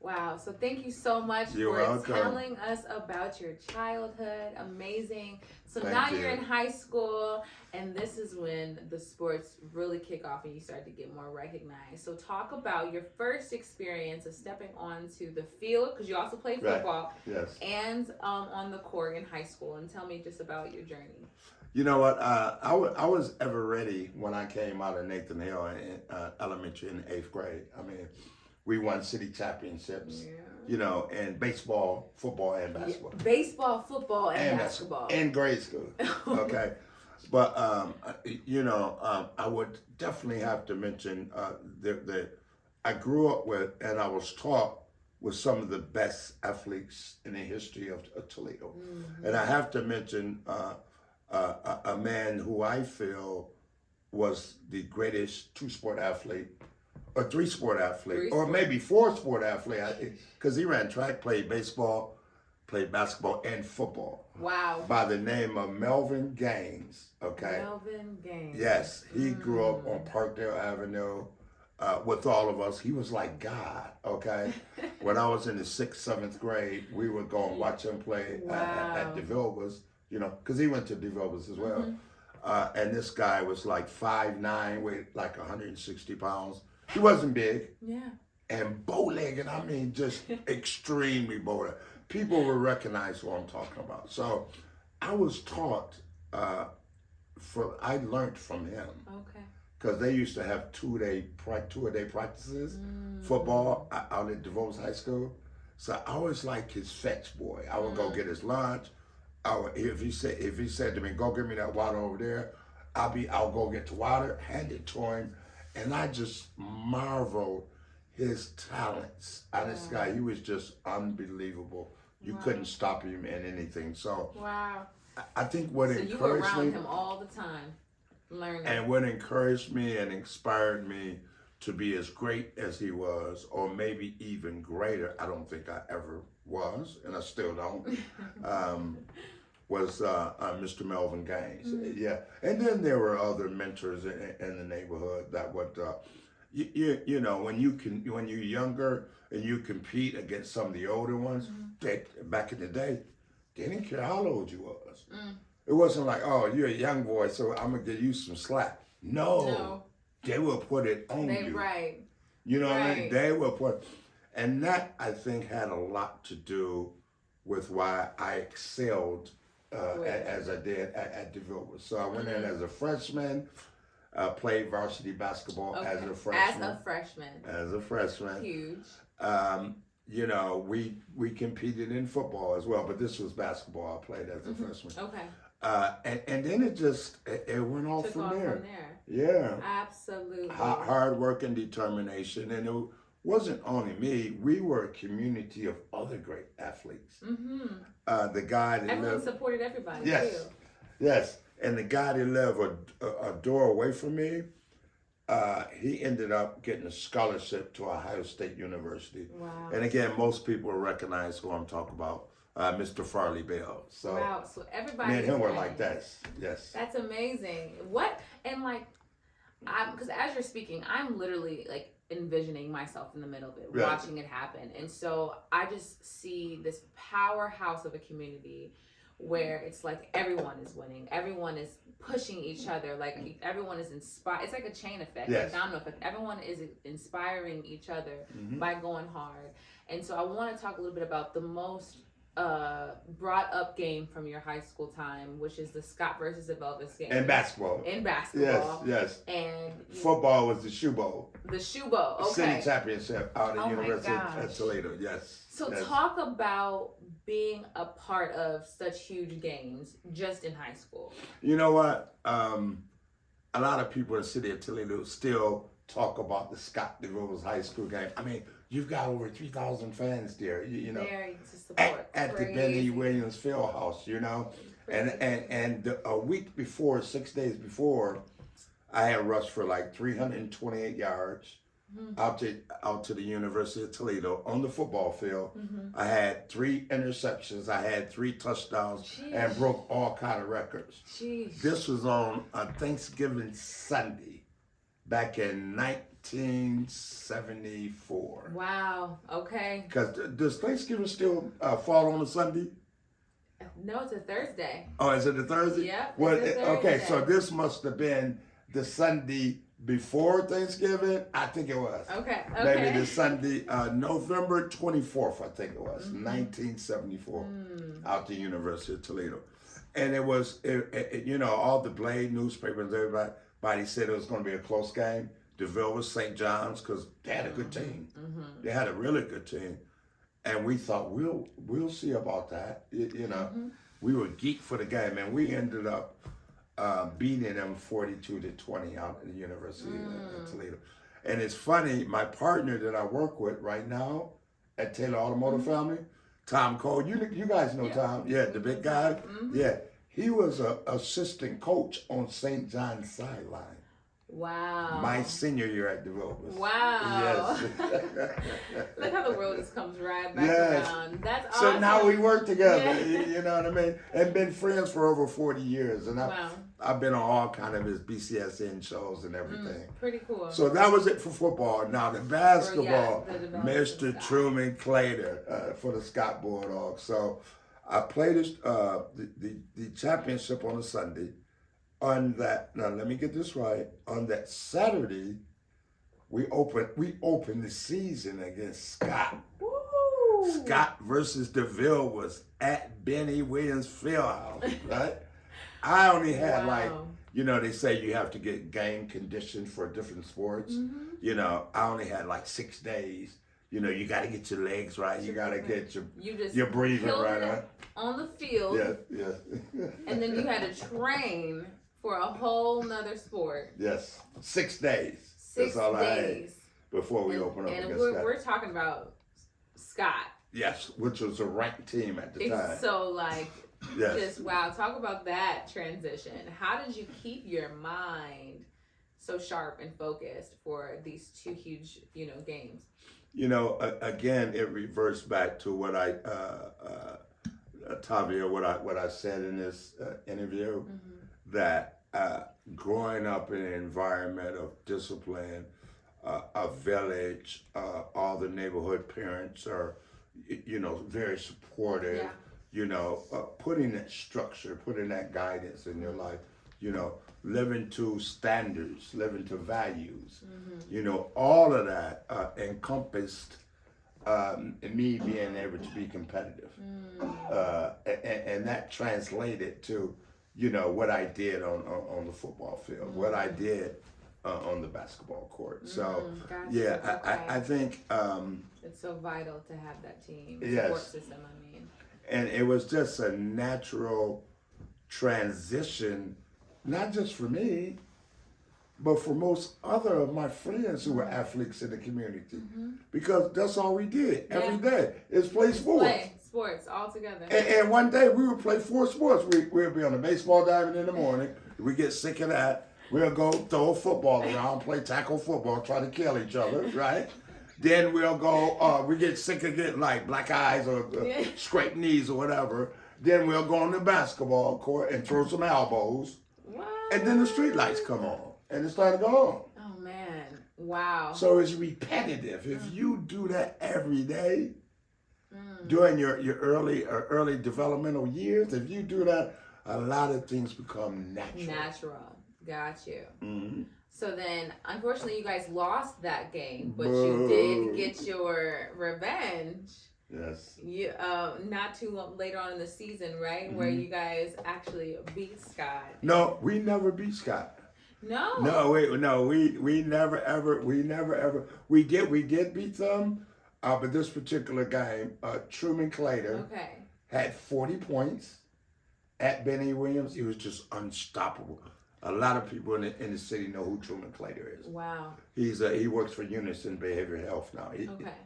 Wow. So thank you so much You're for welcome. telling us about your childhood. Amazing. So Thank now you. you're in high school, and this is when the sports really kick off and you start to get more recognized. So talk about your first experience of stepping onto the field, because you also play football, Yes. and on the court in high school. And tell me just about your journey. You know what? I was ever ready when I came out of Nathan Hill in elementary in the 8th grade. I mean, we won city championships, in baseball, football, and basketball. Yeah. Baseball, football, and basketball. In grade school. Okay. But, I would definitely have to mention that I grew up with and I was taught with some of the best athletes in the history of Toledo. Mm-hmm. And I have to mention a man who I feel was the greatest two-sport athlete, or three-sport athlete, or maybe four-sport athlete, because he ran track, played baseball, played basketball, and football. Wow. By the name of Melvin Gaines, okay? Melvin Gaines. Yes, he grew up on Parkdale Avenue with all of us. He was like God, okay? When I was in the 6th, 7th grade, we would go and watch him play at DeVilbiss, because he went to DeVilbiss as well. Mm-hmm. And this guy was like 5'9", weighed like 160 pounds. He wasn't big. Yeah. And bow-legged, I mean, just extremely bow-legged. People will recognize what I'm talking about. So I was taught, I learned from him. Okay. Because they used to have two-a-day practices, football out at DeVos High School. So I was like his fetch boy. I would go get his lunch. If he said to me, go get me that water over there, I'll go get the water, hand it to him, and I just marveled his talents. And this guy, he was just unbelievable. You couldn't stop him in anything. So I think what encouraged me. So you were around him all the time, learning. And what encouraged me and inspired me to be as great as he was, or maybe even greater, I don't think I ever was, and I still don't, was Mr. Melvin Gaines. Mm-hmm. Yeah, and then there were other mentors in the neighborhood that would, when you're younger and you compete against some of the older ones, back in the day, they didn't care how old you was. It wasn't like, oh, you're a young boy, so I'm gonna give you some slack. No. They will put it on you. Right. You know what I mean? They will put, and that I think had a lot to do with why I excelled as I did at DeVilbiss. So I went in as a freshman, played varsity basketball as a freshman. As a freshman. Huge. We competed in football as well, but this was basketball. I played as a freshman. Okay. And then it went off from there. Yeah. Absolutely. Hard work and determination. And it wasn't only me. We were a community of other great athletes. Mm-hmm. The guy that Everyone supported everybody, too. Yes. And the guy that lived a door away from me, he ended up getting a scholarship to Ohio State University. Wow. And again, most people recognize who I'm talking about. Mr. Farley Bell. So everybody. Me and him were like that. Yes. That's amazing. Because as you're speaking, I'm literally like envisioning myself in the middle of it, watching it happen, and so I just see this powerhouse of a community where it's like everyone is winning, everyone is pushing each other, like everyone is inspired. It's like a chain effect, like domino effect. Everyone is inspiring each other by going hard, and so I want to talk a little bit about the most brought up game from your high school time, which is the Scott versus the Velvets game. In basketball. Yes. And football was the Shoe Bowl. The Shoe Bowl, okay. City championship out at University of Toledo, yes. So talk about being a part of such huge games just in high school. You know what? A lot of people in the city of Toledo still talk about the Scott DeVos high school game. I mean, you've got over 3,000 fans there, there to support. At the Benny Williams Fieldhouse, and a week before, 6 days before, I had rushed for like 328 yards out to the University of Toledo on the football field. I had 3 interceptions, I had 3 touchdowns, and broke all kind of records. This was on Thanksgiving Sunday back in 1974. Wow. Okay. Because does Thanksgiving still fall on a Sunday? No, it's a Thursday. Oh, is it a Thursday? Yep. Well, it's a Thursday. okay, so this must have been the Sunday before Thanksgiving. I think it was. Okay. Maybe the Sunday, November 24th, I think it was, 1974, out the University of Toledo. And it was, all the Blade newspapers, everybody said it was going to be a close game. DeVille was St. John's because they had a good team. They had a really good team. And we thought, we'll see about that. We were geeked for the game, and we ended up beating them 42-20 out at the University of Toledo. And it's funny, my partner that I work with right now at Taylor Automotive Family, Tom Cole, you guys know Tom, the big guy, he was an assistant coach on St. John's sideline. Wow. My senior year at DeVille. Wow. Yes. Look how the world just comes right back around. That's awesome. So now we work together, you know what I mean? And been friends for over 40 years. And I've been on all kind of his BCSN shows and everything. Pretty cool. So that was it for football. Now the basketball, Mr. Truman Clater for the Scott Bulldogs. So I played the championship on a Sunday. On that, now let me get this right. On that Saturday, we opened the season against Scott. Woo! Scott versus DeVille was at Benny Williams Fieldhouse, right? I only had they say you have to get game conditioned for different sports. I only had 6 days. You got to get your legs right. You got to get your breathing right. On the field. Yes. And then you had to train for a whole nother sport. Yes. 6 days. 6 That's all days. I had before we open up against Scott. And we're talking about Scott. Yes, which was a ranked team at the time. So just wow, talk about that transition. How did you keep your mind so sharp and focused for these two huge, games? Again, it reverts back to what Tavia, what I said in this interview, that growing up in an environment of discipline, a village, all the neighborhood parents are, very supportive. Putting that structure, putting that guidance in your life, living to standards, living to values, all of that encompassed me being able to be competitive. And that translated to, what I did on the football field, what I did on the basketball court. So, I think... it's so vital to have that team, support system, And it was just a natural transition, not just for me, but for most other of my friends who were athletes in the community. Because that's all we did every day is play sports. Sports all together. And one day we would play 4 sports. We'd be on the baseball diamond in the morning. We get sick of that. We'll go throw a football around, play tackle football, try to kill each other, right? Then we'll go, we get sick of getting black eyes or scraped knees or whatever. Then we'll go on the basketball court and throw some elbows. What? And then the street lights come on and it's time to go home. Oh man, wow. So it's repetitive. If you do that every day during your early developmental years, if you do that, a lot of things become natural. Got you. So then, unfortunately, you guys lost that game, but you did get your revenge. Yes. You not too long later on in the season, right, where you guys actually beat Scott. No, we never beat Scott. No. We never ever. We did beat them, but this particular game, Truman Clater had 40 points at Benny Williams. He was just unstoppable. A lot of people in the city know who Truman Clater is. Wow. He works for Unison Behavioral Health now.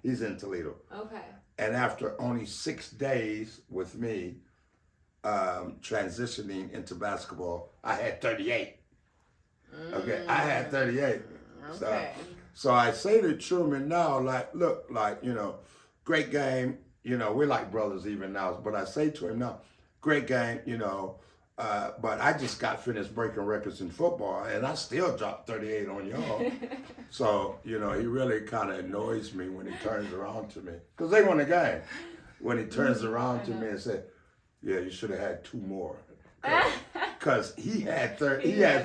He's in Toledo. Okay. And after only 6 days with me, transitioning into basketball, I had 38. Okay, I had 38. Okay. So I say to Truman now, look, great game. We're like brothers even now. But I say to him now, great game. But I just got finished breaking records in football, and I still dropped 38 on y'all. So, he really kind of annoys me when he turns around to me. Because they won the game. When he turns around to me and said, yeah, you should have had 2 more. Because he had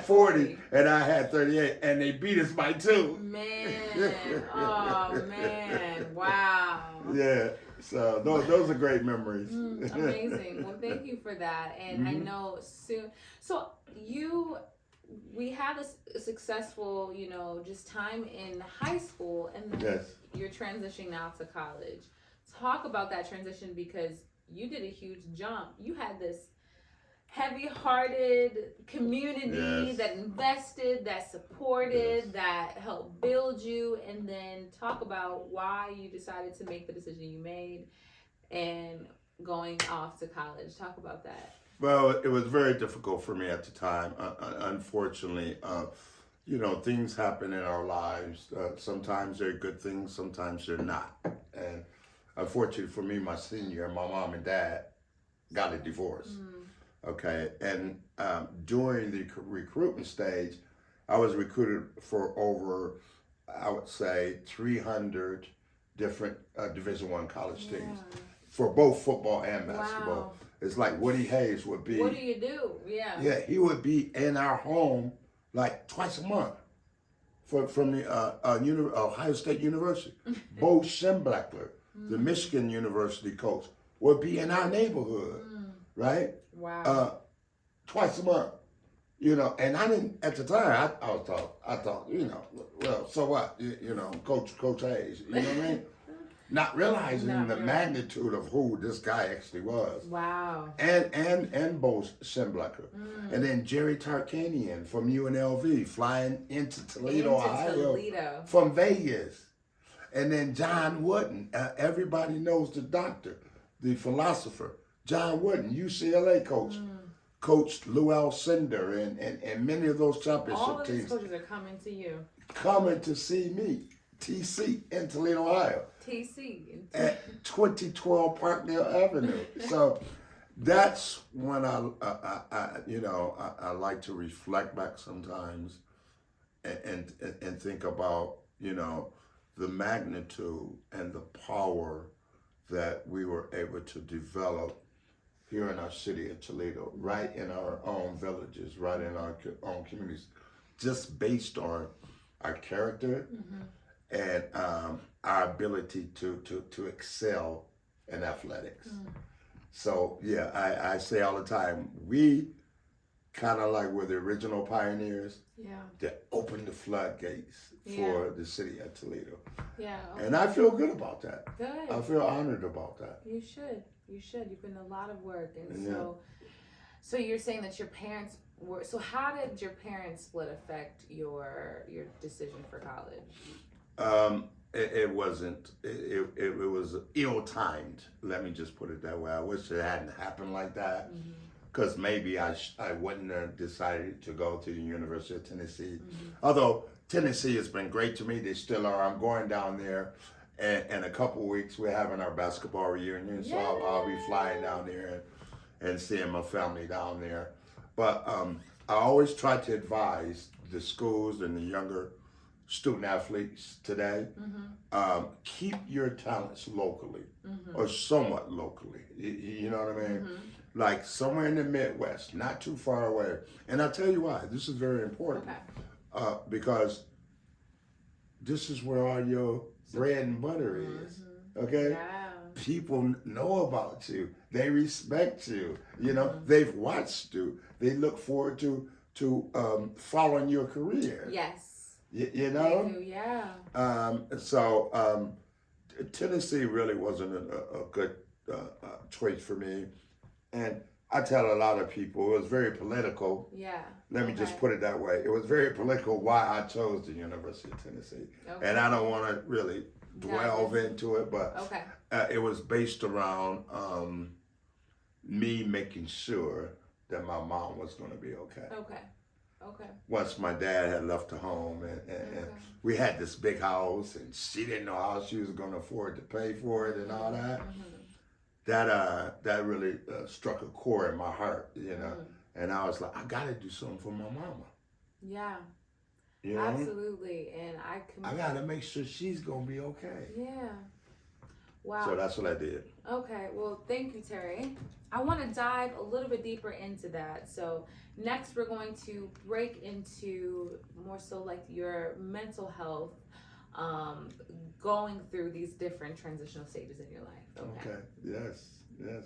40 and I had 38, and they beat us by 2. Man. Oh, man. Wow. Yeah. So those are great memories. Amazing. Well, thank you for that. And I know soon. So we had a successful, just time in high school, and then you're transitioning now to college. Talk about that transition, because you did a huge jump. You had this heavy-hearted community that invested, that supported, that helped build you, and then talk about why you decided to make the decision you made and going off to college. Talk about that. Well, it was very difficult for me at the time. Unfortunately, things happen in our lives. Sometimes they're good things, sometimes they're not. And unfortunately for me, my senior year, my mom and dad got a divorce. Okay, and during the recruitment stage, I was recruited for over, I would say, 300 different Division I college teams for both football and basketball. Wow. It's like Woody Hayes would be. What do you do? Yeah. Yeah, he would be in our home like twice a month from the Ohio State University. Bo Schembechler, the Michigan University coach, would be in our neighborhood, right? Wow. Twice a month, and I didn't, at the time, I thought, well, so what, Coach Hayes, you know what I mean? Not realizing the magnitude of who this guy actually was. Wow. And Bo Schembechler. And then Jerry Tarkanian from UNLV flying into Toledo, Ohio from Vegas. And then John Wooden, everybody knows the doctor, the philosopher. John Wooden, UCLA coach, coached Lou Alcindor and many of those championship all of teams. these coaches are coming to you. Coming to see me, TC in Toledo, Ohio. TC. At 2012 Parkdale Avenue. So that's when I like to reflect back sometimes and think about, the magnitude and the power that we were able to develop here in our city of Toledo, right in our own villages, right in our own communities, just based on our character and our ability to excel in athletics. So yeah, I say all the time, we kind of like were the original pioneers that opened the floodgates for the city of Toledo. Yeah. Okay. And I feel good about that. Good. I feel honored about that. You should. You've been a lot of work, and so you're saying that your parents were. So how did your parents' split affect your decision for college? It wasn't. It was ill-timed. Let me just put it that way. I wish it hadn't happened like that, because maybe I wouldn't have decided to go to the University of Tennessee. Although Tennessee has been great to me, they still are. I'm going down there. And in a couple of weeks, we're having our basketball reunion, so I'll be flying down there and seeing my family down there. But I always try to advise the schools and the younger student athletes today, keep your talents locally or somewhat locally. You know what I mean? Like somewhere in the Midwest, not too far away. And I'll tell you why. This is very important. Because this is where all your bread and butter is, okay? Yeah. People know about you. They respect you. They've watched you. They look forward to following your career. Yes. You know? They do, yeah. So Tennessee really wasn't a good choice for me. And I tell a lot of people, it was very political. Yeah. Let me just put it that way. It was very political why I chose the University of Tennessee. And I don't want to really delve into it, but it was based around me making sure that my mom was going to be okay. Okay. Once my dad had left the home and we had this big house and she didn't know how she was going to afford to pay for it and all that. That really struck a chord in my heart, And I was like, I gotta do something for my mama. Yeah. You know? Absolutely. And I gotta make sure she's gonna be okay. Yeah. Wow. So that's what I did. Okay. Well, thank you, Terry. I want to dive a little bit deeper into that. So next we're going to break into more so like your mental health, going through these different transitional stages in your life. Okay. Yes. Yes.